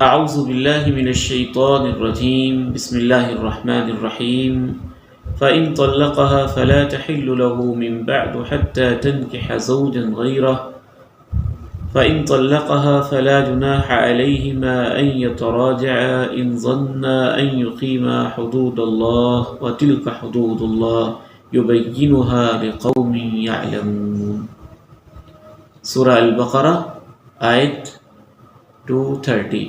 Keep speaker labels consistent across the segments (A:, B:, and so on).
A: اعوذ باللہ من الشیطان الرجیم بسم اللہ الرحمن الرحیم فإن طلقها فلا تحل له من بعد حتى تنكح زوجا غيره فإن طلقها فلا جناح عليهما أن يتراجعا إن ظنا أن يقيما حدود الله وتلك حدود الله يبينها لقوم يعلمون۔ سورہ البقرہ آیت 230۔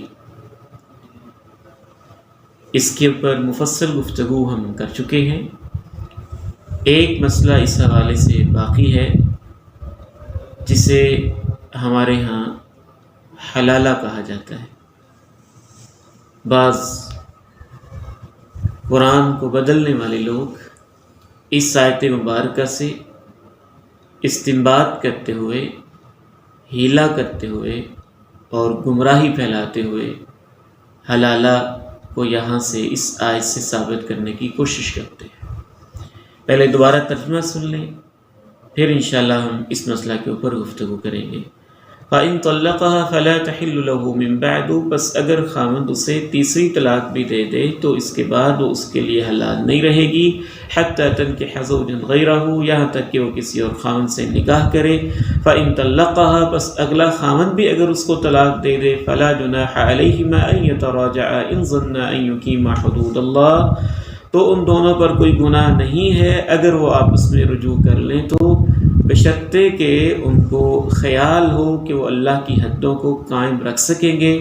A: اس کے اوپر مفصل گفتگو ہم کر چکے ہیں۔ ایک مسئلہ اس حوالے سے باقی ہے جسے ہمارے ہاں حلالہ کہا جاتا ہے۔ بعض قرآن کو بدلنے والے لوگ اس آیت مبارکہ سے استنباط کرتے ہوئے، ہیلا کرتے ہوئے اور گمراہی پھیلاتے ہوئے حلالہ کو یہاں سے اس آیت سے ثابت کرنے کی کوشش کرتے ہیں۔ پہلے دوبارہ ترجمہ سن لیں، پھر انشاءاللہ ہم اس مسئلہ کے اوپر گفتگو کریں گے۔ فَإِن طَلَّقَهَا فَلَا تَحِلُّ لَهُ مِن بَعْدُ، پس اگر خاوند اسے تیسری طلاق بھی دے دے تو اس کے بعد وہ اس کے لیے حلال نہیں رہے گی، حَتَّى تَنكِحَ زَوْجًا غَيْرَهُ، یہاں تک کہ وہ کسی اور خاوند سے نکاح کرے۔ فَإِن طَلَّقَهَا، پس اگلا خاوند بھی اگر اس کو طلاق دے دے، فَلَا جُنَاحَ عَلَيْهِمَا أَن يَتَرَاجَعَا إِن ظَنَّا أَن يُقِيمَا حُدُودَ اللَّهِ، تو ان دونوں پر کوئی گناہ نہیں ہے اگر وہ آپس میں رجوع کر لیں تو، بشرطے کہ ان کو خیال ہو کہ وہ اللہ کی حدوں کو قائم رکھ سکیں گے۔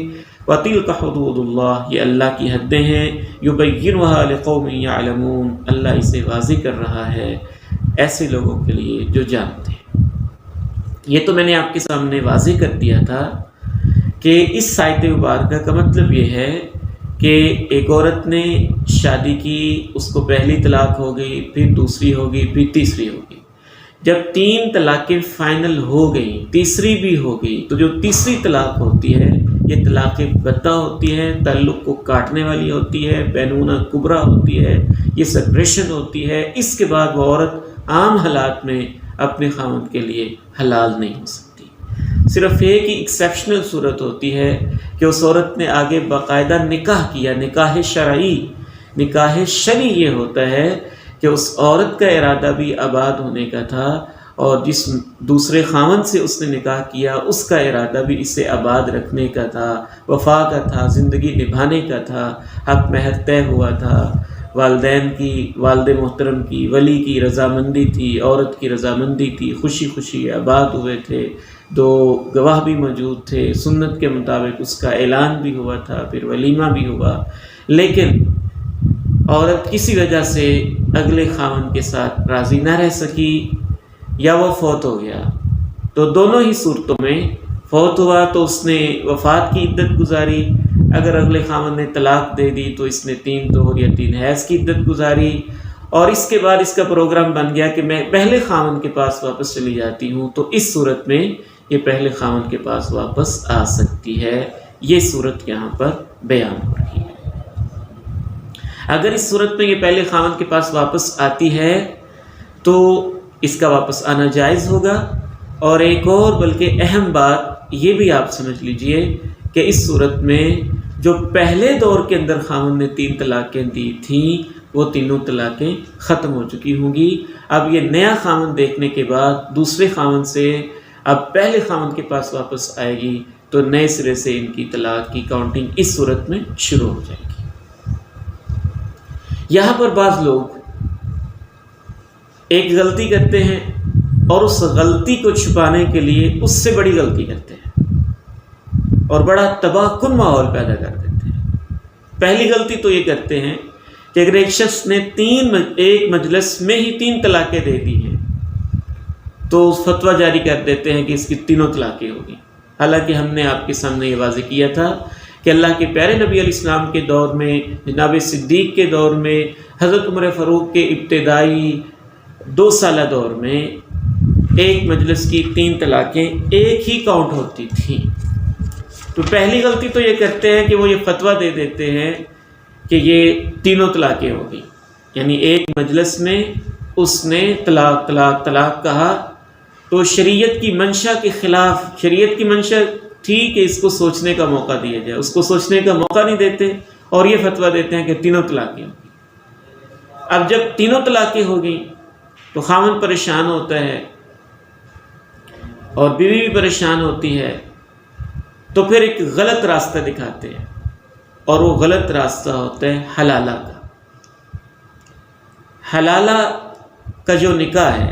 A: وَتِلْكَ حُدُودُ اللَّهِ، یہ اللہ کی حدیں ہیں، يُبَيِّنُهَا لِقَوْمٍ يَعْلَمُونَ، اللہ اسے واضح کر رہا ہے ایسے لوگوں کے لیے جو جانتے ہیں۔ یہ تو میں نے آپ کے سامنے واضح کر دیا تھا کہ اس آیت مبارکہ کا مطلب یہ ہے کہ ایک عورت نے شادی کی، اس کو پہلی طلاق ہو گئی، پھر دوسری ہو گئی، پھر تیسری ہو گئی۔ جب 3 طلاقیں فائنل ہو گئیں، تیسری بھی ہو گئی، تو جو تیسری طلاق ہوتی ہے یہ طلاق بتہ ہوتی ہے، تعلق کو کاٹنے والی ہوتی ہے، بینونہ کبریٰ ہوتی ہے، یہ سپریشن ہوتی ہے۔ اس کے بعد وہ عورت عام حالات میں اپنے خاوند کے لیے حلال نہیں ہو سکتی۔ صرف ایک ہی ایکسیپشنل صورت ہوتی ہے کہ اس عورت نے آگے باقاعدہ نکاح کیا، نکاح شرعی۔ نکاح شرعی یہ ہوتا ہے کہ اس عورت کا ارادہ بھی آباد ہونے کا تھا، اور جس دوسرے خاوند سے اس نے نکاح کیا اس کا ارادہ بھی اسے آباد رکھنے کا تھا، وفا کا تھا، زندگی نبھانے کا تھا، حق مہر طے ہوا تھا، والدین کی، والد محترم کی، ولی کی رضامندی تھی، عورت کی رضامندی تھی، خوشی خوشی آباد ہوئے تھے، 2 گواہ بھی موجود تھے، سنت کے مطابق اس کا اعلان بھی ہوا تھا، پھر ولیمہ بھی ہوا۔ لیکن عورت کسی وجہ سے اگلے خاوند کے ساتھ راضی نہ رہ سکی یا وہ فوت ہو گیا، تو دونوں ہی صورتوں میں فوت ہوا تو اس نے وفات کی عدت گزاری، اگر اگلے خاوند نے طلاق دے دی تو اس نے 3 طہر یا 3 حیض کی عدت گزاری، اور اس کے بعد اس کا پروگرام بن گیا کہ میں پہلے خاوند کے پاس واپس چلی جاتی ہوں، تو اس صورت میں یہ پہلے خاوند کے پاس واپس آ سکتی ہے۔ یہ صورت یہاں پر بیان ہو رہی ہے۔ اگر اس صورت میں یہ پہلے خاوند کے پاس واپس آتی ہے تو اس کا واپس آنا جائز ہوگا۔ اور ایک اور بلکہ اہم بات یہ بھی آپ سمجھ لیجئے کہ اس صورت میں جو پہلے دور کے اندر خاوند نے 3 طلاقیں دی تھیں وہ تینوں طلاقیں ختم ہو چکی ہوں گی۔ اب یہ نیا خاوند دیکھنے کے بعد دوسرے خاوند سے اب پہلے خاوند کے پاس واپس آئے گی تو نئے سرے سے ان کی طلاق کی کاؤنٹنگ اس صورت میں شروع ہو جائے گی۔ یہاں پر بعض لوگ ایک غلطی کرتے ہیں اور اس غلطی کو چھپانے کے لیے اس سے بڑی غلطی کرتے ہیں اور بڑا تباہ کن ماحول پیدا کر دیتے ہیں۔ پہلی غلطی تو یہ کرتے ہیں کہ اگر ایک شخص نے ایک مجلس میں ہی 3 طلاقیں دے دی ہیں تو فتویٰ جاری کر دیتے ہیں کہ اس کی 3 طلاقیں ہوگی۔ حالانکہ ہم نے آپ کے سامنے یہ واضح کیا تھا کہ اللہ کے پیارے نبی علیہ السلام کے دور میں، جناب صدیق کے دور میں، حضرت عمر فاروق کے ابتدائی 2 سالہ دور میں ایک مجلس کی 3 طلاقیں ایک ہی کاؤنٹ ہوتی تھیں۔ تو پہلی غلطی تو یہ کرتے ہیں کہ وہ یہ فتویٰ دے دیتے ہیں کہ یہ 3 طلاقیں ہوگی، یعنی ایک مجلس میں اس نے طلاق طلاق طلاق کہا تو شریعت کی منشا کے خلاف، شریعت کی منشا ٹھیک ہے اس کو سوچنے کا موقع دیا جائے، اس کو سوچنے کا موقع نہیں دیتے اور یہ فتویٰ دیتے ہیں کہ تینوں طلاقیں ہوں گی۔ اب جب تینوں طلاقیں ہو گئیں تو خاوند پریشان ہوتا ہے اور بیوی بھی پریشان ہوتی ہے، تو پھر ایک غلط راستہ دکھاتے ہیں اور وہ غلط راستہ ہوتا ہے حلالہ کا۔ حلالہ کا جو نکاح ہے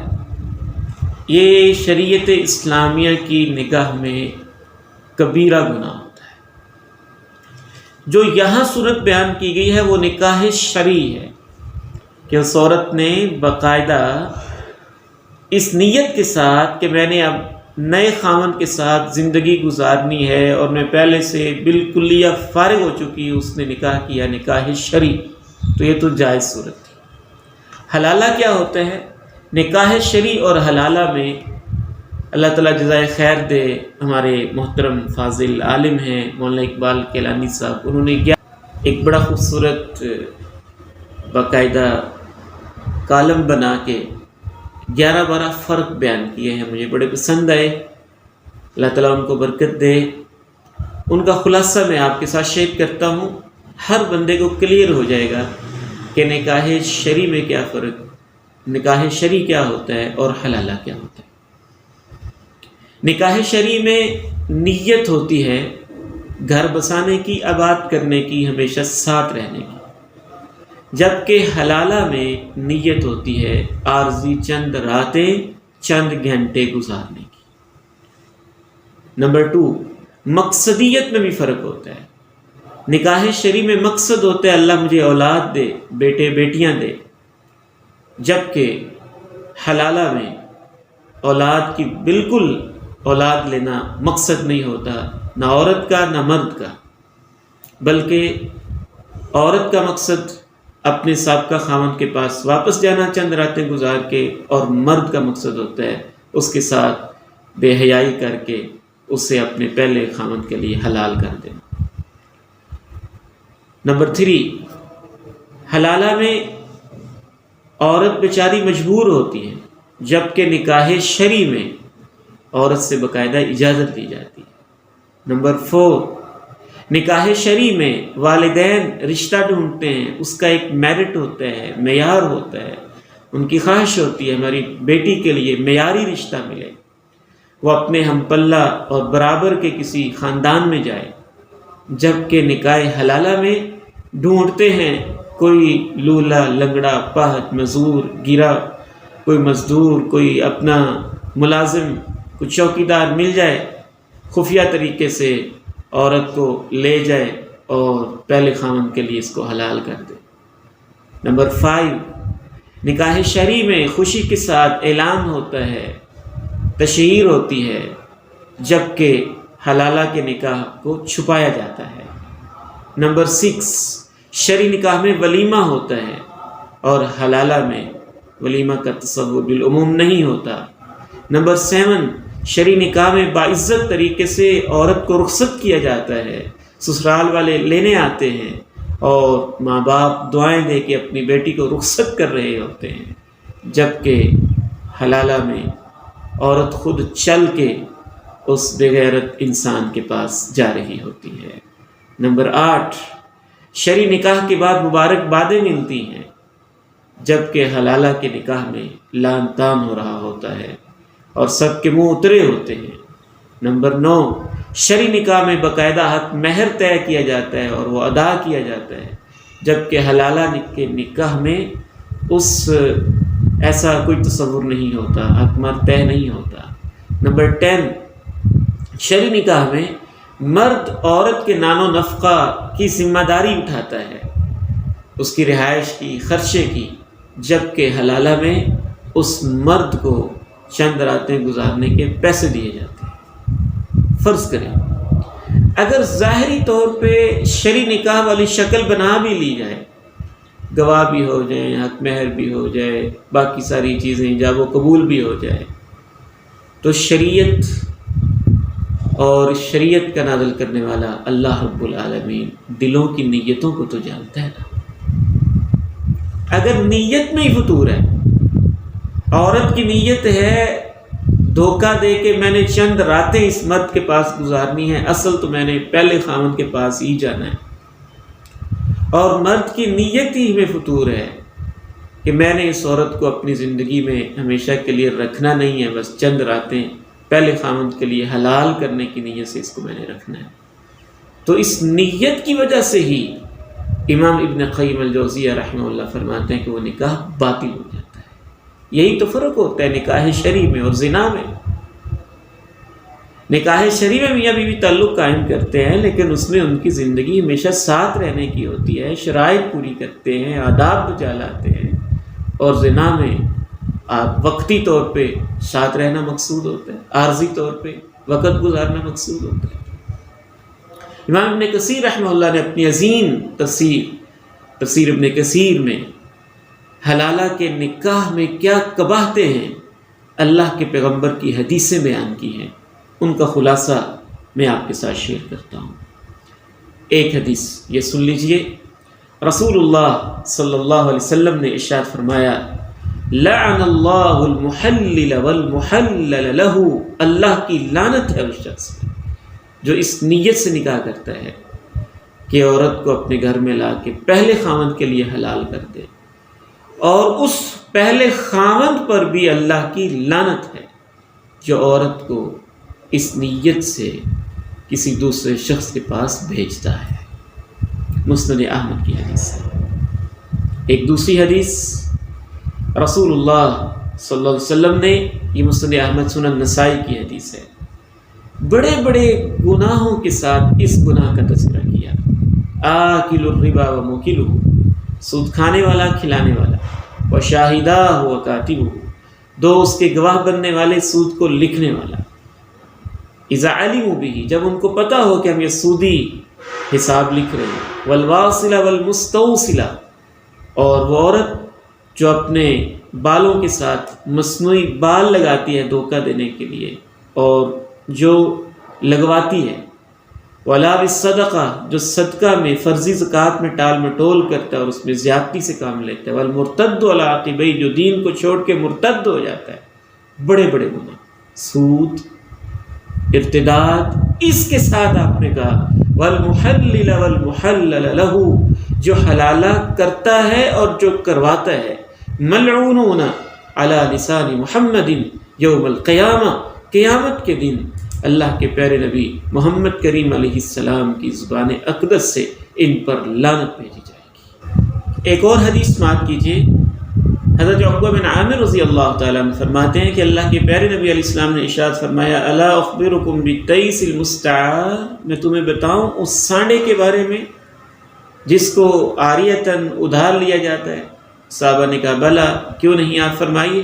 A: یہ شریعت اسلامیہ کی نگاہ میں کبیرہ گناہ ہوتا ہے۔ جو یہاں صورت بیان کی گئی ہے وہ نکاح شرعی ہے کہ اس عورت نے باقاعدہ اس نیت کے ساتھ کہ میں نے اب نئے خاوند کے ساتھ زندگی گزارنی ہے اور میں پہلے سے بالکلیہ فارغ ہو چکی، اس نے نکاح کیا نکاح شرعی، تو یہ تو جائز صورت تھی۔ حلالہ کیا ہوتا ہے؟ نکاح شرعی اور حلالہ میں اللہ تعالیٰ جزائے خیر دے، ہمارے محترم فاضل عالم ہیں مولانا اقبال کیلانی صاحب، انہوں نے ایک بڑا خوبصورت باقاعدہ کالم بنا کے 11-12 فرق بیان کیے ہیں، مجھے بڑے پسند آئے، اللہ تعالیٰ ان کو برکت دے۔ ان کا خلاصہ میں آپ کے ساتھ شیئر کرتا ہوں، ہر بندے کو کلیئر ہو جائے گا کہ نکاح شرعی میں کیا فرق، نکاح شرعی کیا ہوتا ہے اور حلالہ کیا ہوتا ہے۔ نکاح شرعی میں نیت ہوتی ہے گھر بسانے کی، آباد کرنے کی، ہمیشہ ساتھ رہنے کی، جبکہ حلالہ میں نیت ہوتی ہے عارضی چند راتیں، چند گھنٹے گزارنے کی۔ نمبر 2، مقصدیت میں بھی فرق ہوتا ہے۔ نکاح شرعی میں مقصد ہوتا ہے اللہ مجھے اولاد دے، بیٹے بیٹیاں دے، جبکہ حلالہ میں اولاد کی بالکل اولاد لینا مقصد نہیں ہوتا، نہ عورت کا نہ مرد کا، بلکہ عورت کا مقصد اپنے سابقہ خاوند کے پاس واپس جانا چند راتیں گزار کے، اور مرد کا مقصد ہوتا ہے اس کے ساتھ بے حیائی کر کے اسے اپنے پہلے خاوند کے لیے حلال کر دینا۔ نمبر 3، حلالہ میں عورت بیچاری مجبور ہوتی ہے، جبکہ نکاح شرعی میں عورت سے باقاعدہ اجازت دی جاتی ہے۔ نمبر 4، نکاح شرعی میں والدین رشتہ ڈھونڈتے ہیں، اس کا ایک میرٹ ہوتا ہے، معیار ہوتا ہے، ان کی خواہش ہوتی ہے ہماری بیٹی کے لیے معیاری رشتہ ملے، وہ اپنے ہم پلہ اور برابر کے کسی خاندان میں جائے، جبکہ نکاح حلالہ میں ڈھونڈتے ہیں کوئی لولا لنگڑا پاہت مزدور گرا، کوئی مزدور، کوئی اپنا ملازم، کوئی چوکیدار مل جائے، خفیہ طریقے سے عورت کو لے جائے اور پہلے خاوند کے لیے اس کو حلال کر دے۔ نمبر 5، نکاح شرعی میں خوشی کے ساتھ اعلان ہوتا ہے، تشہیر ہوتی ہے، جبکہ حلالہ کے نکاح کو چھپایا جاتا ہے۔ نمبر 6، شرعی نکاح میں ولیمہ ہوتا ہے اور حلالہ میں ولیمہ کا تصور بالعموم نہیں ہوتا۔ نمبر 7، شرعی نکاح میں باعزت طریقے سے عورت کو رخصت کیا جاتا ہے، سسرال والے لینے آتے ہیں اور ماں باپ دعائیں دے کے اپنی بیٹی کو رخصت کر رہے ہوتے ہیں، جبکہ حلالہ میں عورت خود چل کے اس بے غیرت انسان کے پاس جا رہی ہوتی ہے۔ نمبر 8، شرعی نکاح کے بعد مبارکبادیں ملتی ہیں، جبکہ حلالہ کے نکاح میں لعن طعن ہو رہا ہوتا ہے اور سب کے منہ اترے ہوتے ہیں۔ نمبر 9، شرعی نکاح میں باقاعدہ حق مہر طے کیا جاتا ہے اور وہ ادا کیا جاتا ہے، جبکہ حلالہ کے نکاح میں ایسا کوئی تصور نہیں ہوتا، حق مہر طے نہیں ہوتا۔ نمبر 10، شرعی نکاح میں مرد عورت کے نان و نفقہ کی ذمہ داری اٹھاتا ہے، اس کی رہائش کی، خرچے کی، جبکہ حلالہ میں اس مرد کو چند راتیں گزارنے کے پیسے دیے جاتے ہیں۔ فرض کریں اگر ظاہری طور پہ شرعی نکاح والی شکل بنا بھی لی جائے، گواہ بھی ہو جائیں، حق مہر بھی ہو جائے، باقی ساری چیزیں ایجاب و قبول بھی ہو جائے، تو شریعت اور شریعت کا نازل کرنے والا اللہ رب العالمین دلوں کی نیتوں کو تو جانتا ہے نا۔ اگر نیت میں ہی فطور ہے، عورت کی نیت ہے دھوکہ دے کہ میں نے چند راتیں اس مرد کے پاس گزارنی ہیں، اصل تو میں نے پہلے خاوند کے پاس ہی جانا ہے، اور مرد کی نیت ہی میں فطور ہے کہ میں نے اس عورت کو اپنی زندگی میں ہمیشہ کے لیے رکھنا نہیں ہے، بس چند راتیں پہلے خاوند کے لیے حلال کرنے کی نیت سے اس کو میں نے رکھنا ہے۔ تو اس نیت کی وجہ سے ہی امام ابن قیم الجوزیہ رحمہ اللہ فرماتے ہیں کہ وہ نکاح باطل ہو جاتا ہے۔ یہی تو فرق ہوتا ہے نکاح شرعی میں اور زنا میں۔ نکاح شرعی میں میاں بیوی تعلق قائم کرتے ہیں، لیکن اس میں ان کی زندگی ہمیشہ ساتھ رہنے کی ہوتی ہے، شرائط پوری کرتے ہیں، آداب بجا لاتے ہیں، اور زنا میں وقتی طور پہ ساتھ رہنا مقصود ہوتا ہے، عارضی طور پہ وقت گزارنا مقصود ہوتا ہے۔ امام ابن کثیر رحمہ اللہ نے اپنی عظیم تفسیر ابن کثیر میں حلالہ کے نکاح میں کیا قباحتیں ہیں اللہ کے پیغمبر کی حدیثیں بیان کی ہیں، ان کا خلاصہ میں آپ کے ساتھ شیئر کرتا ہوں۔ ایک حدیث یہ سن لیجئے، رسول اللہ صلی اللہ علیہ وسلم نے ارشاد فرمایا، لعن اللہ المحلل والمحلل له، اللہ کی لعنت ہے اس شخص پر جو اس نیت سے نکاح کرتا ہے کہ عورت کو اپنے گھر میں لا کے پہلے خاوند کے لیے حلال کر دے، اور اس پہلے خاوند پر بھی اللہ کی لعنت ہے جو عورت کو اس نیت سے کسی دوسرے شخص کے پاس بھیجتا ہے۔ مسند احمد کی حدیث ہے۔ ایک دوسری حدیث رسول اللہ صلی اللہ علیہ وسلم نے، یہ مسند احمد سنن نسائی کی حدیث ہے، بڑے بڑے گناہوں کے ساتھ اس گناہ کا تذکرہ کیا، آکل الربا و موکلہ، سود کھانے والا کھلانے والا، و شاہداہ و کاتبہ، دو اس کے گواہ بننے والے، سود کو لکھنے والا، اذا علموا بہ، جب ان کو پتہ ہو کہ ہم یہ سودی حساب لکھ رہے ہیں، والواصلہ والمستوصلہ، اور وہ عورت جو اپنے بالوں کے ساتھ مصنوعی بال لگاتی ہے دھوکہ دینے کے لیے اور جو لگواتی ہے، ولا بالصدقہ، جو صدقہ میں فرضی زکوٰۃ میں ٹال مٹول کرتا ہے اور اس میں زیادتی سے کام لیتا ہے، والمرتد علی عقبیہ، جو دین کو چھوڑ کے مرتد ہو جاتا ہے، بڑے بڑے گناہ، سود، ارتداد، اس کے ساتھ آپ نے کہا والمحلل والمحلل له، جو حلالہ کرتا ہے اور جو کرواتا ہے، ملعونون علی لسان محمد یوم القیامہ، قیامت کے دن اللہ کے پیارے نبی محمد کریم علیہ السلام کی زبان اقدس سے ان پر لعنت بھیجی جائے گی۔ ایک اور حدیث سماعت کیجیے، حضرت عقبہ بن عامر رضی اللہ تعالیٰ عنہ فرماتے ہیں کہ اللہ کے پیارے نبی علیہ السلام نے ارشاد فرمایا، الا اخبرکم بالتیس المستعار، میں تمہیں بتاؤں اس سانڈے کے بارے میں جس کو عاریتاً ادھار لیا جاتا ہے؟ صحابہ نے کہا بلا، کیوں نہیں، آپ فرمائیے۔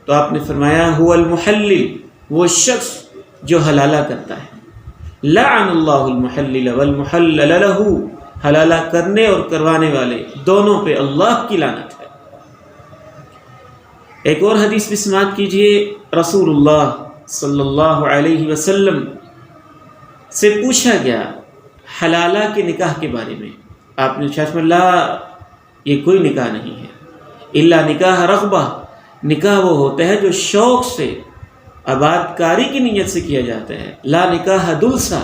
A: تو آپ نے فرمایا هو المحلل، وہ شخص جو حلالہ کرتا ہے، لعن اللہ المحلل والمحلل له، حلالہ کرنے اور کروانے والے دونوں پہ اللہ کی لعنت ہے۔ ایک اور حدیث بھی سماعت کیجئے، رسول اللہ صلی اللہ علیہ وسلم سے پوچھا گیا حلالہ کے نکاح کے بارے میں، آپ نے ارشاد فرمایا لا، یہ کوئی نکاح نہیں ہے، الا نکاح رغبہ، نکاح وہ ہوتا ہے جو شوق سے آباد کاری کی نیت سے کیا جاتا ہے، لا نکاح دلسا،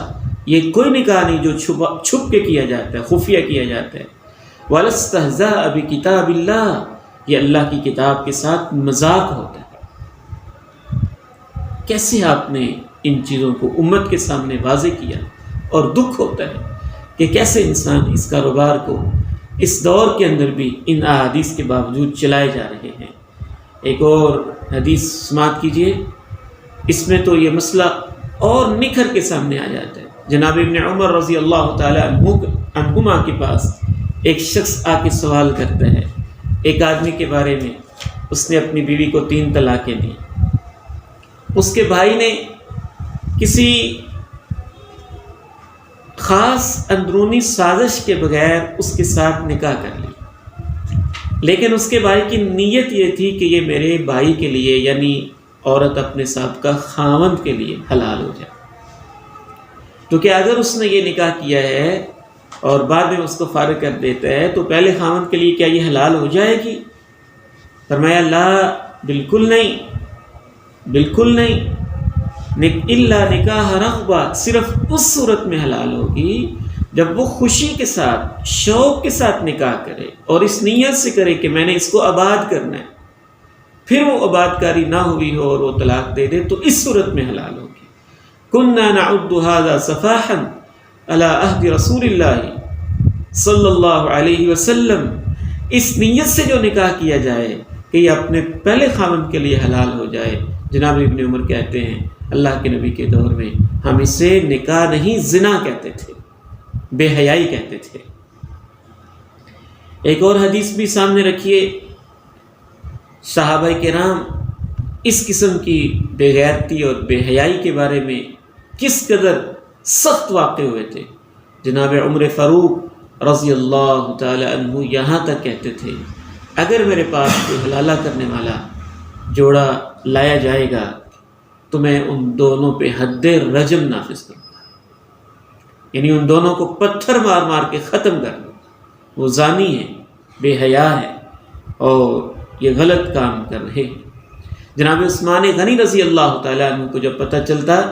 A: یہ کوئی نکاح نہیں جو چھپ کے کیا جاتا ہے، خفیہ کیا جاتا ہے، ولا استہزاء بکتاب اللہ، یہ اللہ کی کتاب کے ساتھ مذاق ہوتا ہے۔ کیسے آپ نے ان چیزوں کو امت کے سامنے واضح کیا، اور دکھ ہوتا ہے کہ کیسے انسان اس کاروبار کو اس دور کے اندر بھی ان احادیث کے باوجود چلائے جا رہے ہیں۔ ایک اور حدیث سماعت کیجیے، اس میں تو یہ مسئلہ اور نکھر کے سامنے آ جاتا ہے۔ جناب ابن عمر رضی اللہ تعالی عنہما کے پاس ایک شخص آ کے سوال کرتا ہے ایک آدمی کے بارے میں، اس نے اپنی بیوی کو 3 طلاقیں دی، اس کے بھائی نے کسی خاص اندرونی سازش کے بغیر اس کے ساتھ نکاح کر لی، لیکن اس کے بھائی کی نیت یہ تھی کہ یہ میرے بھائی کے لیے، یعنی عورت اپنے سابقہ خاوند کے لیے حلال ہو جائے، تو کہ اگر اس نے یہ نکاح کیا ہے اور بعد میں اس کو فارغ کر دیتا ہے تو پہلے خاوند کے لیے کیا یہ حلال ہو جائے گی؟ فرمایا لا، بالکل نہیں، بالکل نہیں. الا نکاح رغبہ صرف اس صورت میں حلال ہوگی جب وہ خوشی کے ساتھ، شوق کے ساتھ نکاح کرے اور اس نیت سے کرے کہ میں نے اس کو آباد کرنا ہے، پھر وہ آباد کاری نہ ہوئی ہو اور وہ طلاق دے دے تو اس صورت میں حلال ہوگی. كنا نعد هذا سفاحا على عهد رسول اللہ صلی اللہ علیہ وسلم. اس نیت سے جو نکاح کیا جائے کہ یہ اپنے پہلے خاوند کے لیے حلال ہو جائے. جناب ابن عمر کہتے ہیں اللہ کے نبی کے دور میں ہم اسے نکاح نہیں زنا کہتے تھے، بے حیائی کہتے تھے. ایک اور حدیث بھی سامنے رکھیے. صحابہ کرام اس قسم کی بے غیرتی اور بے حیائی کے بارے میں کس قدر سخت واقع ہوئے تھے. جناب عمر فاروق رضی اللہ تعالی عنہ یہاں تک کہتے تھے اگر میرے پاس کوئی حلالہ کرنے والا جوڑا لایا جائے گا تو میں ان دونوں پہ حد رجم نافذ کروں گا، یعنی ان دونوں کو پتھر مار مار کے ختم کر دوں گا. وہ زانی ہے، بے حیا ہے اور یہ غلط کام کر رہے ہیں. جناب عثمان غنی رضی اللہ تعالیٰ عنہ کو جب پتہ چلتا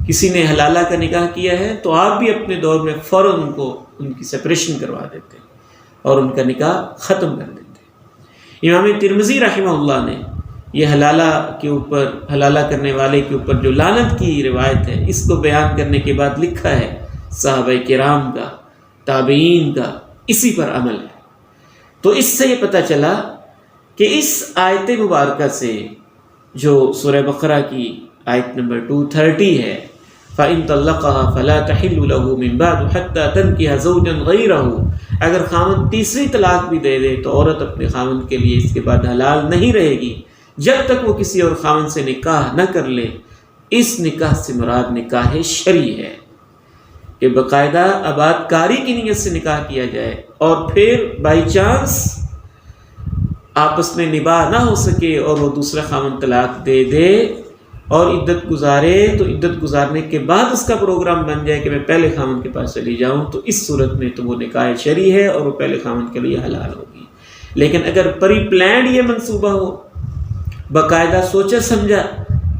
A: کسی نے حلالہ کا نکاح کیا ہے تو آپ بھی اپنے دور میں فوراً ان کی سپریشن کروا دیتے اور ان کا نکاح ختم کر دیتے. امام ترمذی رحمہ اللہ نے یہ حلالہ کرنے والے کے اوپر جو لعنت کی روایت ہے اس کو بیان کرنے کے بعد لکھا ہے صحابہ کرام کا، تابعین کا اسی پر عمل ہے. تو اس سے یہ پتہ چلا کہ اس آیت مبارکہ سے جو سورہ بقرہ کی آیت نمبر 230 ہے فَإِن طَلَّقَهَا فَلَا تَحِلُّ لَهُ مِن بَعْدُ حَتَّى تَنكِحَ زَوْجًا غَيْرَهُ. اگر خاوند تیسری طلاق بھی دے دے تو عورت اپنے خاوند کے لیے اس کے بعد حلال نہیں رہے گی جب تک وہ کسی اور خاوند سے نکاح نہ کر لے. اس نکاح سے مراد نکاح شرعی ہے کہ باقاعدہ آباد کاری کی نیت سے نکاح کیا جائے اور پھر بائی چانس آپس میں نباہ نہ ہو سکے اور وہ دوسرا خاوند طلاق دے دے اور عدت گزارے تو عدت گزارنے کے بعد اس کا پروگرام بن جائے کہ میں پہلے خاوند کے پاس چلی جاؤں تو اس صورت میں تو وہ نکاح شرعی ہے اور وہ پہلے خاوند کے لیے حلال ہوگی. لیکن اگر پری پلانڈ یہ منصوبہ ہو، باقاعدہ سوچا سمجھا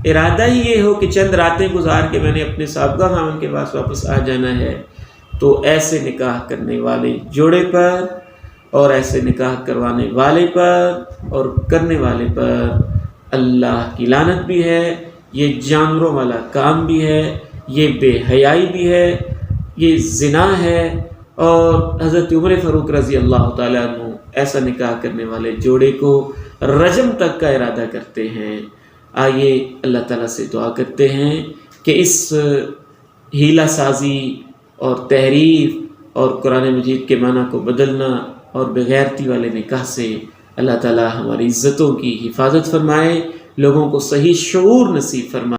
A: ارادہ ہی یہ ہو کہ چند راتیں گزار کے میں نے اپنے سابقہ خاوند کے پاس واپس آ جانا ہے، تو ایسے نکاح کرنے والے جوڑے پر اور ایسے نکاح کروانے والے پر اور کرنے والے پر اللہ کی لعنت بھی ہے. یہ جانوروں والا کام بھی ہے، یہ بے حیائی بھی ہے، یہ زنا ہے. اور حضرت عمر فاروق رضی اللہ تعالیٰ عنہ ایسا نکاح کرنے والے جوڑے کو رجم تک کا ارادہ کرتے ہیں. آئیے اللہ تعالیٰ سے دعا کرتے ہیں کہ اس ہیلہ سازی اور تحریف اور قرآن مجید کے معنی کو بدلنا اور بغیرتی والے نکاح سے اللہ تعالیٰ ہماری عزتوں کی حفاظت فرمائے، لوگوں کو صحیح شعور نصیب فرمائے.